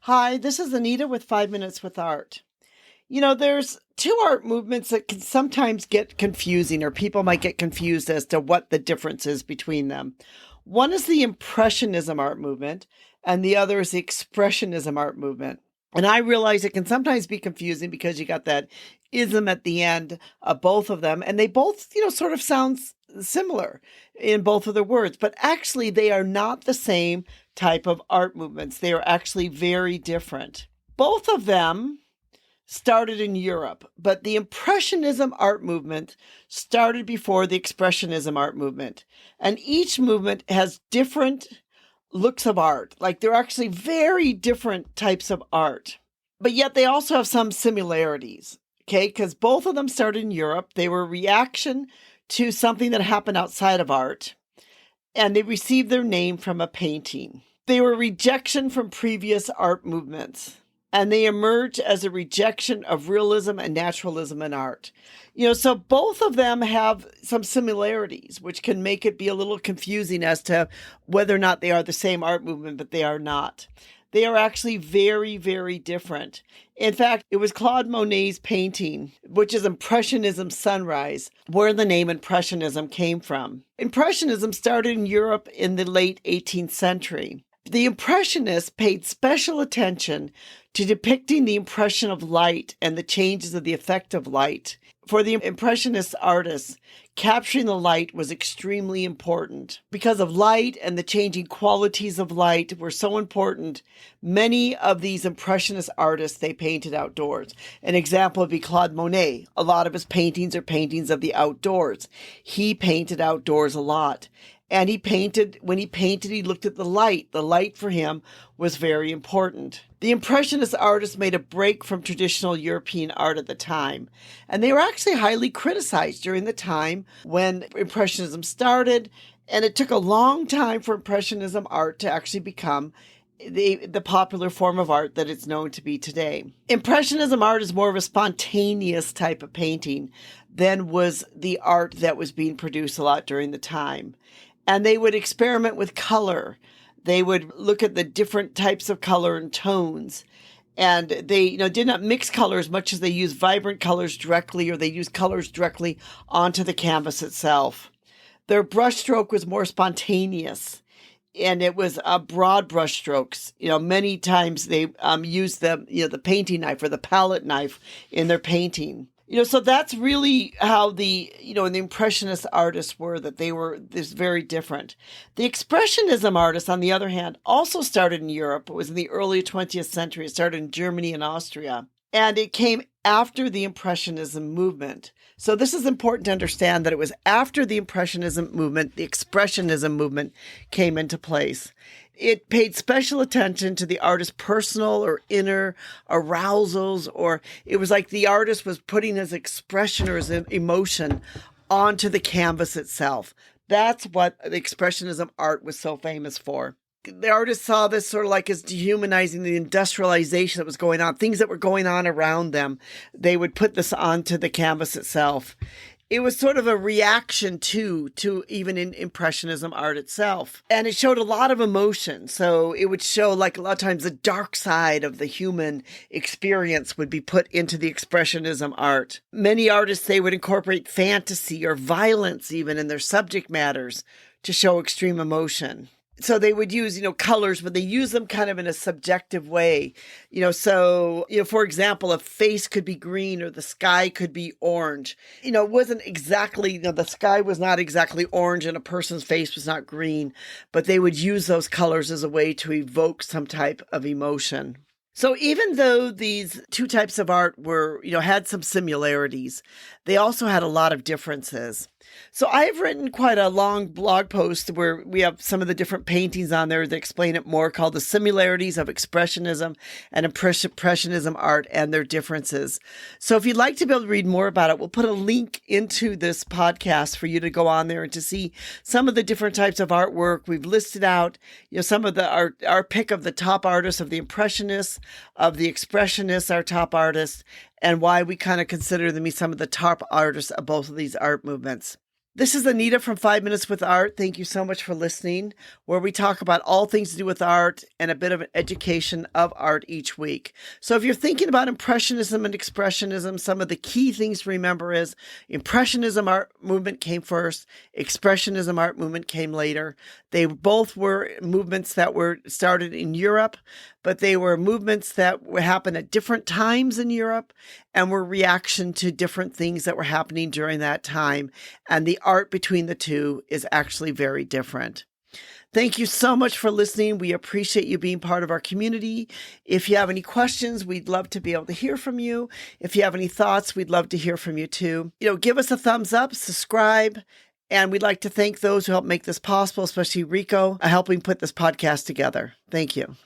Hi, this is Anita with 5 Minutes with Art. There's two art movements that can sometimes get confusing, or people might get confused as to what the difference is between them. One is the Impressionism art movement, and the other is the Expressionism art movement. And I realize it can sometimes be confusing because you got that ism at the end of both of them, and they both, sort of sound similar in both of their words, but actually they are not the same type of art movements. They are actually very different. Both of them started in Europe, but the Impressionism art movement started before the Expressionism art movement. And each movement has different looks of art. Like they're actually very different types of art, but yet they also have some similarities. Okay, because both of them started in Europe. They were a reaction to something that happened outside of art, and they received their name from a painting. They were a rejection from previous art movements, and they emerged as a rejection of realism and naturalism in art. So both of them have some similarities, which can make it be a little confusing as to whether or not they are the same art movement, but they are not. They are actually very, very different. In fact, it was Claude Monet's painting, which is Impressionism Sunrise, where the name Impressionism came from. Impressionism started in Europe in the late 18th century. The Impressionists paid special attention to depicting the impression of light and the changes of the effect of light. For the Impressionist artists, capturing the light was extremely important. Because of light and the changing qualities of light were so important, many of these Impressionist artists, they painted outdoors. An example would be Claude Monet. A lot of his paintings are paintings of the outdoors. He painted outdoors a lot. And when he painted, he looked at the light. The light for him was very important. The Impressionist artists made a break from traditional European art at the time. And they were actually highly criticized during the time when Impressionism started. And it took a long time for Impressionism art to actually become the popular form of art that it's known to be today. Impressionism art is more of a spontaneous type of painting than was the art that was being produced a lot during the time. And they would experiment with color. They would look at the different types of color and tones. And they, did not mix colors much as they used vibrant colors directly, or they used colors directly onto the canvas itself. Their brushstroke was more spontaneous, and it was broad brushstrokes. Many times they used the painting knife or the palette knife in their painting. So that's really how the Impressionist artists were, that they were this very different. The Expressionism artists, on the other hand, also started in Europe. It was in the early 20th century. It started in Germany and Austria. And it came after the Impressionism movement. So this is important to understand, that it was after the Impressionism movement, the Expressionism movement came into place. It paid special attention to the artist's personal or inner arousals, or it was like the artist was putting his expression or his emotion onto the canvas itself. That's what the Expressionism art was so famous for. The artists saw this sort of like as dehumanizing the industrialization that was going on, things that were going on around them. They would put this onto the canvas itself. It was sort of a reaction to even in Impressionism art itself. And it showed a lot of emotion. So it would show, like, a lot of times the dark side of the human experience would be put into the Expressionism art. Many artists, they would incorporate fantasy or violence even in their subject matters to show extreme emotion. So they would use, colors, but they use them kind of in a subjective way. For example, a face could be green or the sky could be orange. It wasn't exactly, the sky was not exactly orange and a person's face was not green, but they would use those colors as a way to evoke some type of emotion. So even though these two types of art were, had some similarities, they also had a lot of differences. So I've written quite a long blog post where we have some of the different paintings on there that explain it more, called The Similarities of Expressionism and Impressionism Art and Their Differences. So if you'd like to be able to read more about it, we'll put a link into this podcast for you to go on there and to see some of the different types of artwork. We've listed out, some of our pick of the top artists of the Impressionists, of the Expressionists, our top artists, and why we kind of consider them to be some of the top artists of both of these art movements. This is Anita from 5 Minutes with Art. Thank you so much for listening, where we talk about all things to do with art and a bit of an education of art each week. So if you're thinking about Impressionism and Expressionism, some of the key things to remember is Impressionism art movement came first, Expressionism art movement came later. They both were movements that were started in Europe, but they were movements that happened at different times in Europe and were reaction to different things that were happening during that time. And the art between the two is actually very different. Thank you so much for listening. We appreciate you being part of our community. If you have any questions, we'd love to be able to hear from you. If you have any thoughts, we'd love to hear from you too. Give us a thumbs up, subscribe, and we'd like to thank those who helped make this possible, especially Rico, helping put this podcast together. Thank you.